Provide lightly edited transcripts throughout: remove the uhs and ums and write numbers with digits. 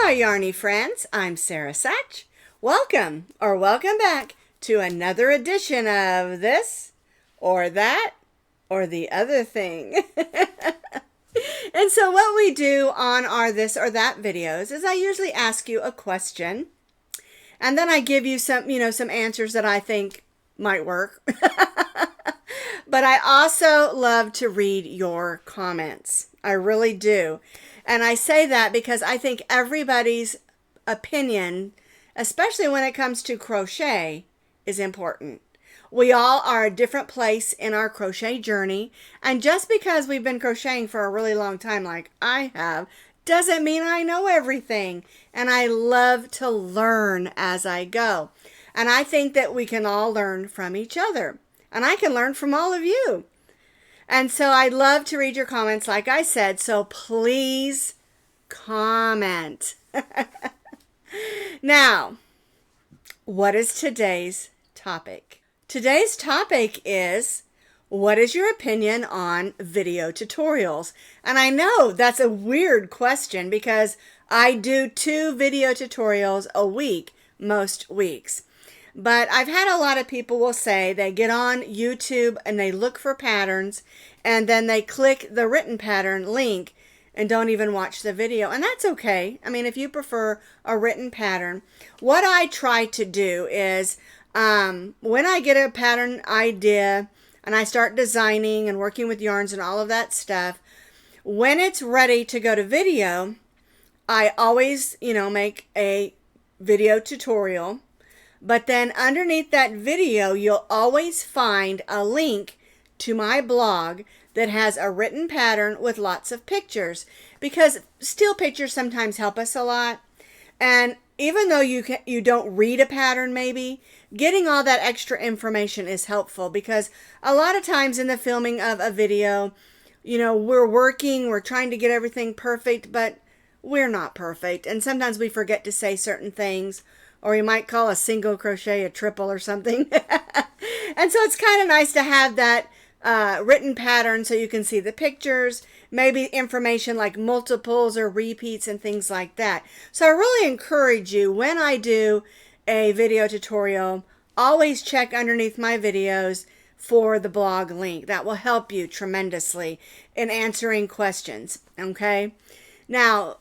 my yarny friends, I'm Sara Sach. Welcome or welcome back to another edition of this or that or the other thing. And so what we do on our this or that videos is I usually ask you a question and then I give you some answers that I think might work. But I also love to read your comments. I really do. And I say that because I think everybody's opinion, especially when it comes to crochet, is important. We all are a different place in our crochet journey. And just because we've been crocheting for a really long time, like I have, doesn't mean I know everything. And I love to learn as I go. And I think that we can all learn from each other. And I can learn from all of you. And so I'd love to read your comments, like I said, so please comment. Now, what is today's topic? Today's topic is, what is your opinion on video tutorials? And I know that's a weird question because I do 2 video tutorials a week, most weeks. But I've had a lot of people will say they get on YouTube and they look for patterns and then they click the written pattern link and don't even watch the video. And that's okay. I mean, if you prefer a written pattern, what I try to do is when I get a pattern idea and I start designing and working with yarns and all of that stuff, when it's ready to go to video, I always, make a video tutorial. But then underneath that video, you'll always find a link to my blog that has a written pattern with lots of pictures, because still pictures sometimes help us a lot. And even though you don't read a pattern, maybe getting all that extra information is helpful, because a lot of times in the filming of a video, we're trying to get everything perfect, but we're not perfect. And sometimes we forget to say certain things. Or you might call a single crochet a triple or something. And so it's kind of nice to have that written pattern so you can see the pictures, maybe information like multiples or repeats and things like that. So I really encourage you, when I do a video tutorial, always check underneath my videos for the blog link. That will help you tremendously in answering questions, okay? Now,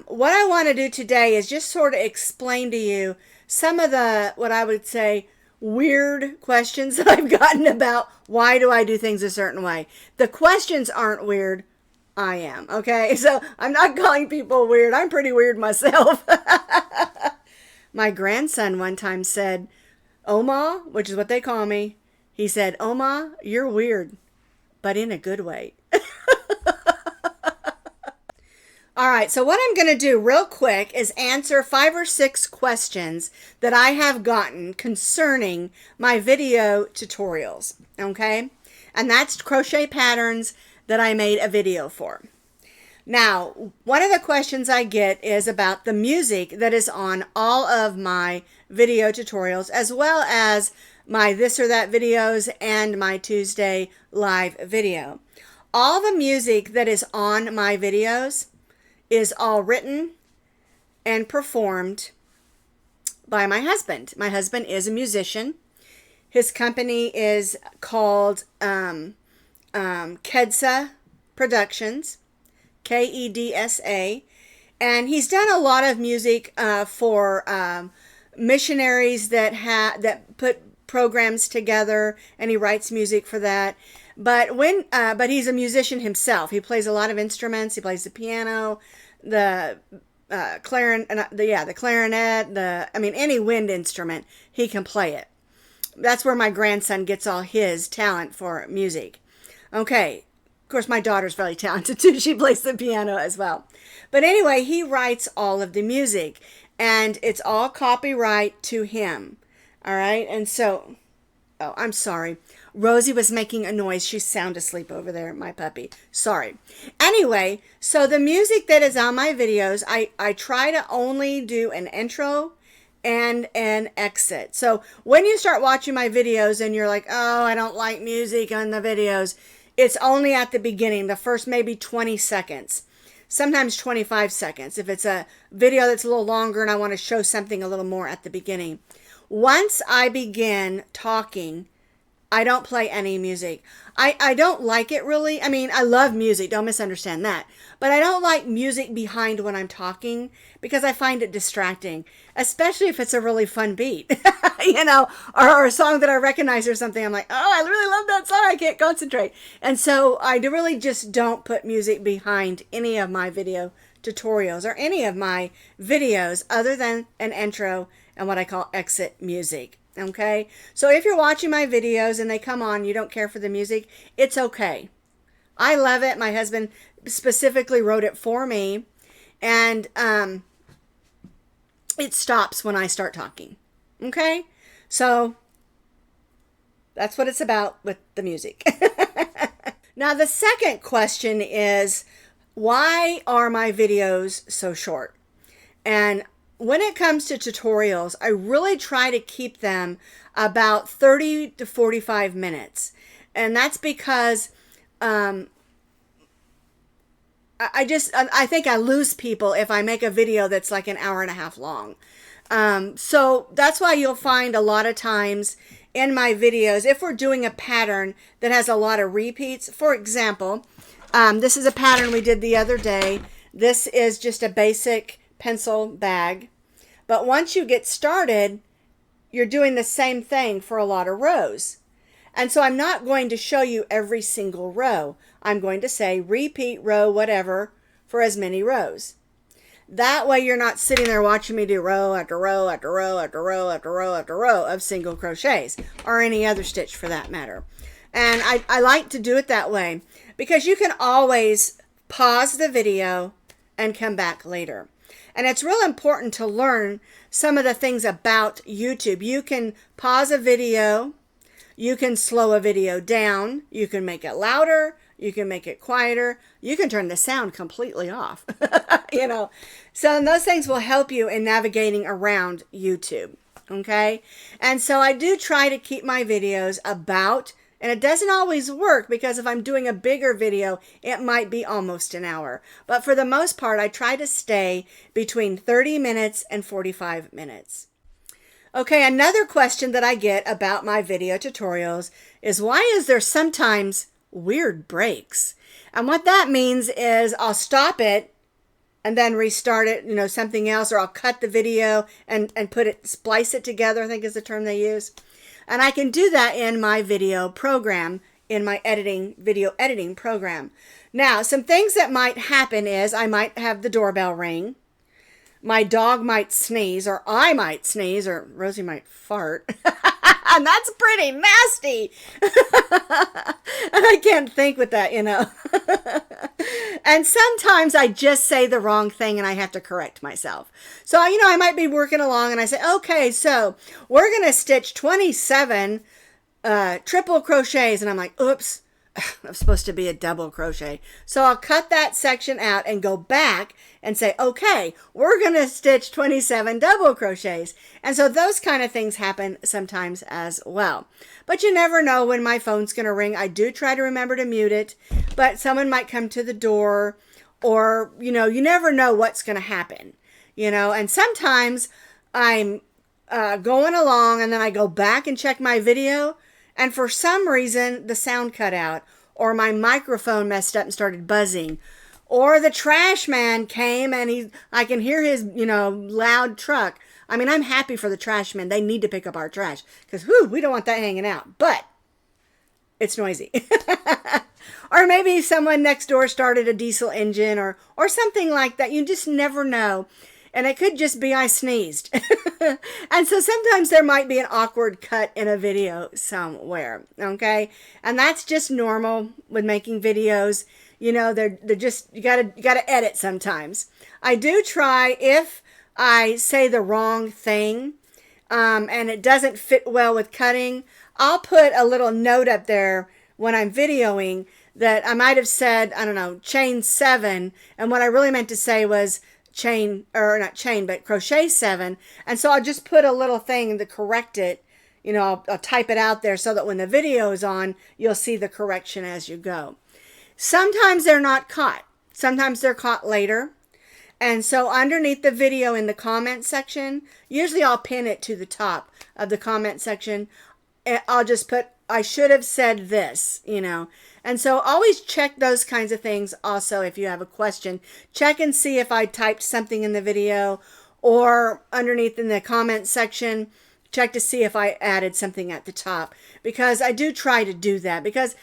what I want to do today is just sort of explain to you some of the, what I would say, weird questions that I've gotten about why do I do things a certain way. The questions aren't weird. I am, okay? So I'm not calling people weird. I'm pretty weird myself. My grandson one time said, Oma, which is what they call me, he said, Oma, you're weird, but in a good way. All right, so what I'm going to do real quick is answer 5 or 6 questions that I have gotten concerning my video tutorials, okay? And that's crochet patterns that I made a video for. Now, one of the questions I get is about the music that is on all of my video tutorials, as well as my this or that videos and my Tuesday live video. All the music that is on my videos is all written and performed by my husband. My husband is a musician. His company is called Kedsa Productions, Kedsa, and he's done a lot of music for missionaries that put programs together, and he writes music for that. But he's a musician himself. He plays a lot of instruments. He plays the piano, the clarinet, any wind instrument, he can play it. That's where my grandson gets all his talent for music. Okay, of course my daughter's very talented too. She plays the piano as well. But anyway, he writes all of the music, and it's all copyright to him. All right, and so, oh, I'm sorry. Rosie was making a noise. She's sound asleep over there, my puppy. Sorry. Anyway, so the music that is on my videos, I try to only do an intro and an exit. So when you start watching my videos and you're like, oh, I don't like music on the videos, it's only at the beginning, the first maybe 20 seconds. sometimes 25 seconds if it's a video that's a little longer and I want to show something a little more at the beginning. Once I begin talking, I don't play any music. I don't like it really. I mean, I love music, don't misunderstand that. But I don't like music behind when I'm talking because I find it distracting, especially if it's a really fun beat, you know, or a song that I recognize or something. I'm like, oh, I really love that song. I can't concentrate. And so I really just don't put music behind any of my video tutorials or any of my videos other than an intro and what I call exit music. Okay, so if you're watching my videos and they come on, you don't care for the music, it's okay. I love it. My husband specifically wrote it for me, and it stops when I start talking. Okay, so that's what it's about with the music. Now, the second question is, why are my videos so short? And when it comes to tutorials, I really try to keep them about 30 to 45 minutes. And that's because I think I lose people if I make a video that's like an hour and a half long. So that's why you'll find a lot of times in my videos, if we're doing a pattern that has a lot of repeats, for example, this is a pattern we did the other day. This is just a basic pencil bag. But once you get started, you're doing the same thing for a lot of rows. And so I'm not going to show you every single row. I'm going to say repeat row whatever for as many rows. That way you're not sitting there watching me do row after row after row after row after row after row of single crochets or any other stitch for that matter. And I like to do it that way because you can always pause the video and come back later. And it's real important to learn some of the things about YouTube. You can pause a video, you can slow a video down, you can make it louder, you can make it quieter, you can turn the sound completely off, you know. So those things will help you in navigating around YouTube, okay? And so I do try to keep my videos about, and it doesn't always work because if I'm doing a bigger video, it might be almost an hour. But for the most part, I try to stay between 30 minutes and 45 minutes. Okay, another question that I get about my video tutorials is why is there sometimes weird breaks? And what that means is I'll stop it and then restart it, you know, something else, or I'll cut the video and put it, splice it together, I think is the term they use. And I can do that in my video program, in my video editing program. Now, some things that might happen is I might have the doorbell ring. My dog might sneeze, or I might sneeze, or Rosie might fart. And that's pretty nasty. And I can't think with that, you know. And sometimes I just say the wrong thing and I have to correct myself. So, you know, I might be working along and I say, okay, so we're going to stitch 27 triple crochets. And I'm like, oops, I'm supposed to be a double crochet. So I'll cut that section out and go back and say, okay, we're going to stitch 27 double crochets. And so those kind of things happen sometimes as well. But you never know when my phone's going to ring. I do try to remember to mute it, but someone might come to the door, or, you know, you never know what's going to happen, you know. And sometimes I'm going along and then I go back and check my video, and for some reason the sound cut out, or my microphone messed up and started buzzing, or the trash man came and I can hear his, you know, loud truck. I mean, I'm happy for the trash man. They need to pick up our trash because, we don't want that hanging out. But it's noisy. Or maybe someone next door started a diesel engine or something like that. You just never know. And it could just be I sneezed. And so sometimes there might be an awkward cut in a video somewhere, okay? And that's just normal with making videos. You know, they're just, you gotta edit sometimes. I do try, if I say the wrong thing and it doesn't fit well with cutting, I'll put a little note up there when I'm videoing that I might have said, I don't know, chain 7, and what I really meant to say was crochet 7. And so I'll just put a little thing to correct it. You know, I'll type it out there so that when the video is on, you'll see the correction as you go. Sometimes they're not caught. Sometimes they're caught later. And so underneath the video in the comment section, usually I'll pin it to the top of the comment section. I'll just put, I should have said this, you know. And so always check those kinds of things also if you have a question. Check and see if I typed something in the video, or underneath in the comment section, check to see if I added something at the top. Because I do try to do that, because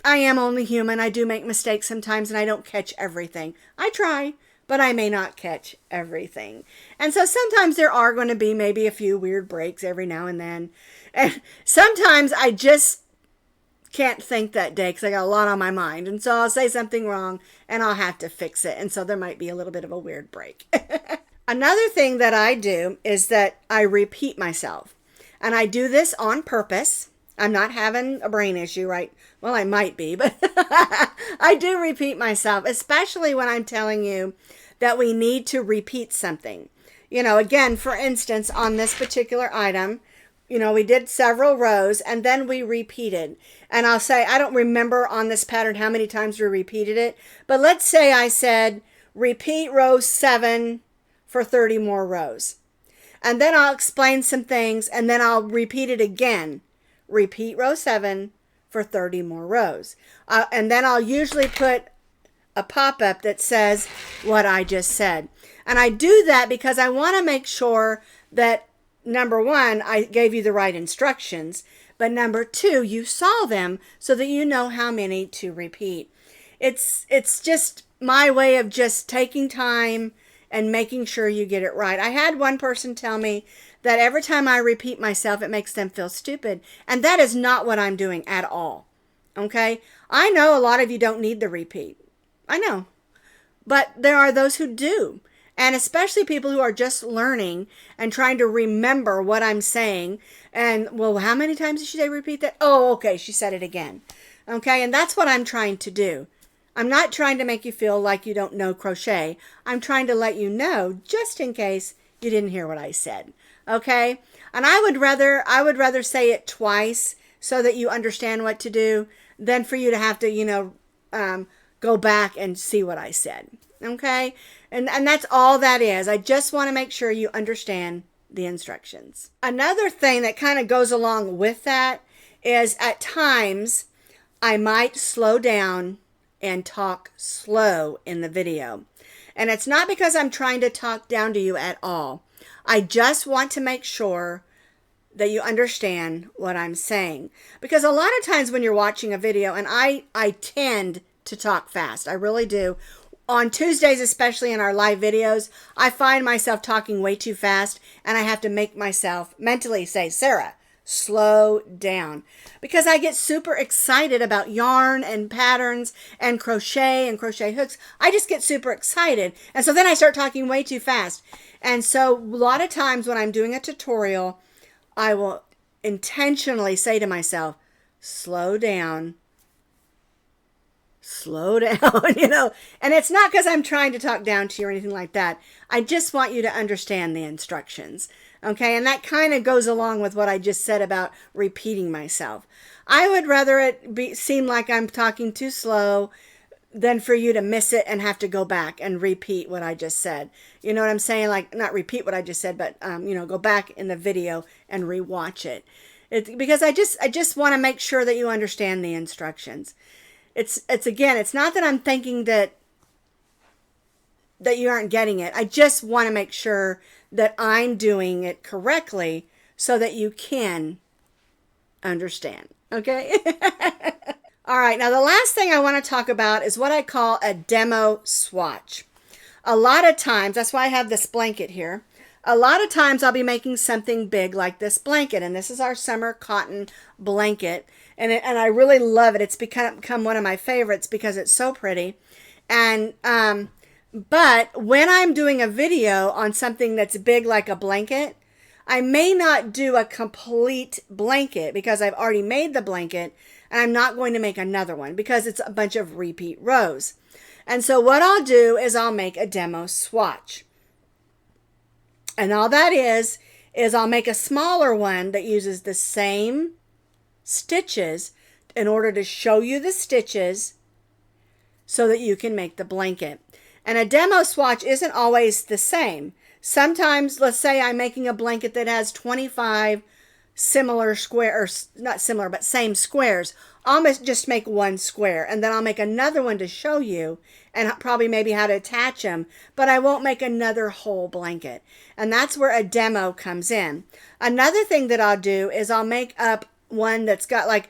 I am only human. I do make mistakes sometimes and I don't catch everything. I try, but I may not catch everything. And so sometimes there are going to be maybe a few weird breaks every now and then. And sometimes I just can't think that day because I got a lot on my mind. And so I'll say something wrong and I'll have to fix it. And so there might be a little bit of a weird break. Another thing that I do is that I repeat myself. And I do this on purpose. I'm not having a brain issue, right? Well, I might be, but I do repeat myself, especially when I'm telling you that we need to repeat something. You know, again, for instance, on this particular item, you know, we did several rows and then we repeated. And I'll say, I don't remember on this pattern how many times we repeated it, but let's say I said, repeat row 7 for 30 more rows. And then I'll explain some things and then I'll repeat it again. Repeat row 7 for 30 more rows. And then I'll usually put a pop-up that says what I just said. And I do that because I want to make sure that, number one, I gave you the right instructions, but number two, you saw them so that you know how many to repeat. It's just my way of just taking time and making sure you get it right. I had one person tell me that every time I repeat myself, it makes them feel stupid. And that is not what I'm doing at all. Okay? I know a lot of you don't need the repeat. I know. But there are those who do. And especially people who are just learning and trying to remember what I'm saying. And, well, how many times did she say repeat that? Oh, okay, she said it again. Okay? And that's what I'm trying to do. I'm not trying to make you feel like you don't know crochet. I'm trying to let you know, just in case you didn't hear what I said. Okay? And I would rather say it twice so that you understand what to do than for you to have to, you know, go back and see what I said. Okay? And that's all that is. I just want to make sure you understand the instructions. Another thing that kind of goes along with that is at times I might slow down and talk slow in the video. And it's not because I'm trying to talk down to you at all. I just want to make sure that you understand what I'm saying. Because a lot of times when you're watching a video, and I tend to talk fast, I really do. On Tuesdays, especially in our live videos, I find myself talking way too fast, and I have to make myself mentally say, Sarah, slow down. Because I get super excited about yarn and patterns and crochet hooks. I just get super excited. And so then I start talking way too fast. And so a lot of times when I'm doing a tutorial, I will intentionally say to myself, slow down, you know. And it's not because I'm trying to talk down to you or anything like that. I just want you to understand the instructions. Okay, and that kind of goes along with what I just said about repeating myself. I would rather it seem like I'm talking too slow than for you to miss it and have to go back and repeat what I just said. You know what I'm saying? Like, not repeat what I just said, but, you know, go back in the video and rewatch it. Because I just want to make sure that you understand the instructions. It's again, it's not that I'm thinking that you aren't getting it. I just want to make sure that I'm doing it correctly so that you can understand. Okay? All right. Now, the last thing I want to talk about is what I call a demo swatch. A lot of times, that's why I have this blanket here. A lot of times I'll be making something big like this blanket, and this is our summer cotton blanket, and I really love it. It's become one of my favorites because it's so pretty. And but when I'm doing a video on something that's big like a blanket, I may not do a complete blanket because I've already made the blanket, and I'm not going to make another one because it's a bunch of repeat rows. And so what I'll do is I'll make a demo swatch. And all that is I'll make a smaller one that uses the same stitches in order to show you the stitches so that you can make the blanket. And a demo swatch isn't always the same. Sometimes, let's say I'm making a blanket that has 25 similar square, or not similar, but same squares. I'll just make one square, and then I'll make another one to show you, and probably maybe how to attach them, but I won't make another whole blanket. And that's where a demo comes in. Another thing that I'll do is I'll make up one that's got, like,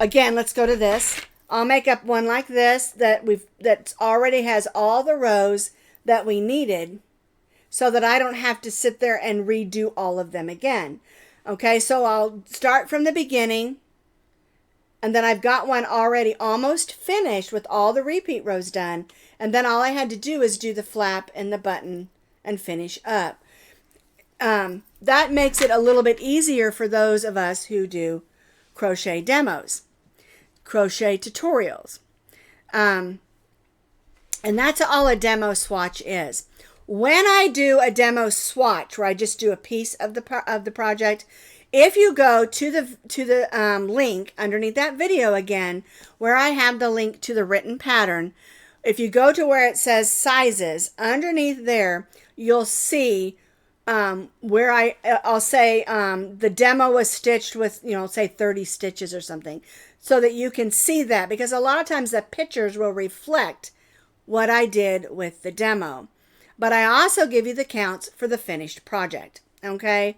again, let's go to this. I'll make up one like this that already has all the rows that we needed, so that I don't have to sit there and redo all of them again. Okay, so I'll start from the beginning, and then I've got one already almost finished with all the repeat rows done, and then all I had to do is do the flap and the button and finish up. That makes it a little bit easier for those of us who do crochet demos, crochet tutorials. And that's all a demo swatch is. When I do a demo swatch, where I just do a piece of the project, if you go to the link underneath that video again, where I have the link to the written pattern, if you go to where it says sizes, underneath there, you'll see where I'll say the demo was stitched with, say 30 stitches or something, so that you can see that, because a lot of times the pictures will reflect what I did with the demo. But I also give you the counts for the finished project, okay?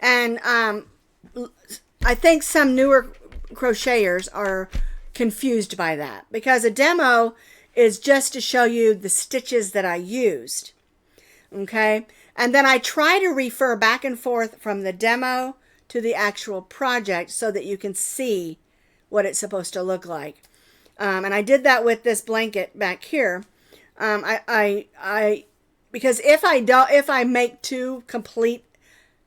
And I think some newer crocheters are confused by that, because a demo is just to show you the stitches that I used, okay? And then I try to refer back and forth from the demo to the actual project so that you can see what it's supposed to look like. And I did that with this blanket back here. Because if I make two complete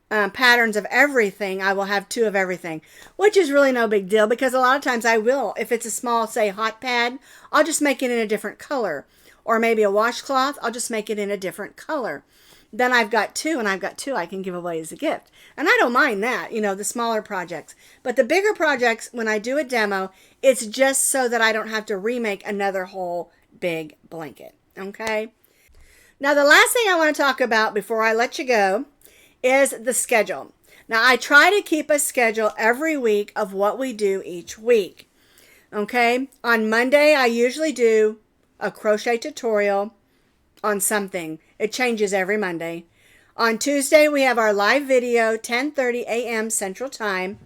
patterns of everything, I will have two of everything, which is really no big deal, because a lot of times I will, if it's a small, say, hot pad, I'll just make it in a different color. Or maybe a washcloth, I'll just make it in a different color. Then I've got two, and I've got two I can give away as a gift. And I don't mind that, the smaller projects. But the bigger projects, when I do a demo, it's just so that I don't have to remake another whole big blanket, okay? Now, the last thing I want to talk about before I let you go is the schedule. Now, I try to keep a schedule every week of what we do each week. Okay? On Monday, I usually do a crochet tutorial on something. It changes every Monday. On Tuesday, we have our live video, 10:30 a.m. Central Time.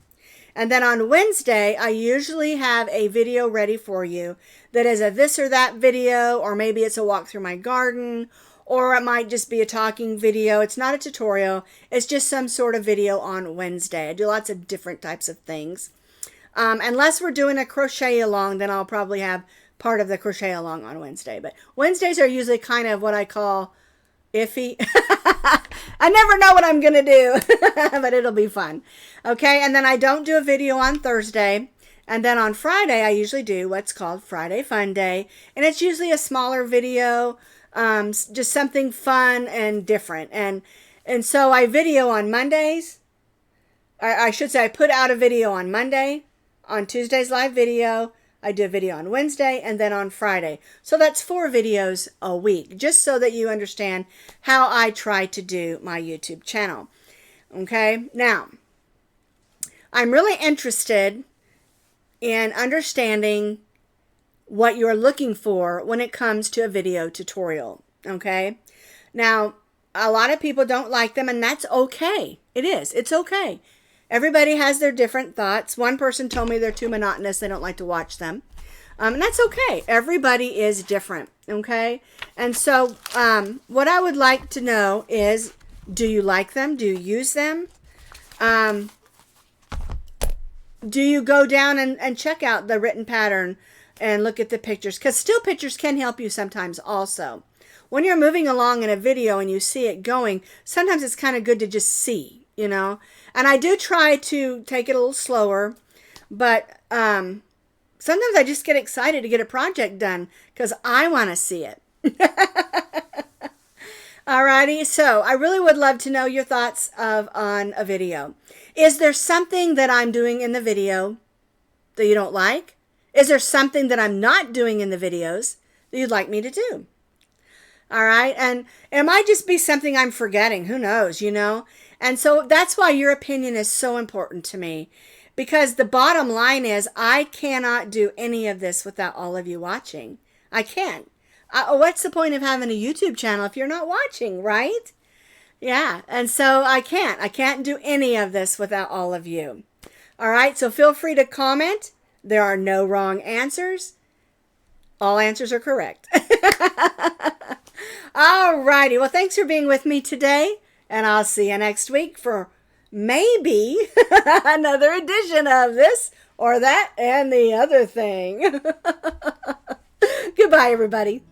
And then on Wednesday, I usually have a video ready for you that is a this or that video, or maybe it's a walk through my garden, or it might just be a talking video. It's not a tutorial. It's just some sort of video on Wednesday. I do lots of different types of things. Unless we're doing a crochet along, then I'll probably have part of the crochet along on Wednesday. But Wednesdays are usually kind of what I call iffy. I never know what I'm going to do, but it'll be fun. Okay, and then I don't do a video on Thursday. And then on Friday, I usually do what's called Friday Fun Day. And it's usually a smaller video, just something fun and different. And so I video on Mondays. I should say I put out a video on Monday. On Tuesday's live video, I do a video on Wednesday, and then on Friday. So that's 4 videos a week, just so that you understand how I try to do my YouTube channel. Okay, now, I'm really interested in understanding what you're looking for when it comes to a video tutorial. Okay, now, a lot of people don't like them, and that's okay. It is. It's okay. Everybody has their different thoughts. One person told me they're too monotonous. They don't like to watch them. And that's okay. Everybody is different. Okay. And so what I would like to know is, do you like them? Do you use them? Do you go down and check out the written pattern and look at the pictures? Because still pictures can help you sometimes also. When you're moving along in a video and you see it going, sometimes it's kind of good to just see. And I do try to take it a little slower, but sometimes I just get excited to get a project done because I want to see it. Alrighty, so I really would love to know your thoughts on a video. Is there something that I'm doing in the video that you don't like? Is there something that I'm not doing in the videos that you'd like me to do? All right. And it might just be something I'm forgetting. Who knows, you know? And so that's why your opinion is so important to me, because the bottom line is I cannot do any of this without all of you watching. I can't. What's the point of having a YouTube channel if you're not watching, right? Yeah. And so I can't do any of this without all of you. All right. So feel free to comment. There are no wrong answers. All answers are correct. All righty. Well, thanks for being with me today. And I'll see you next week for maybe another edition of this or that and the other thing. Goodbye, everybody.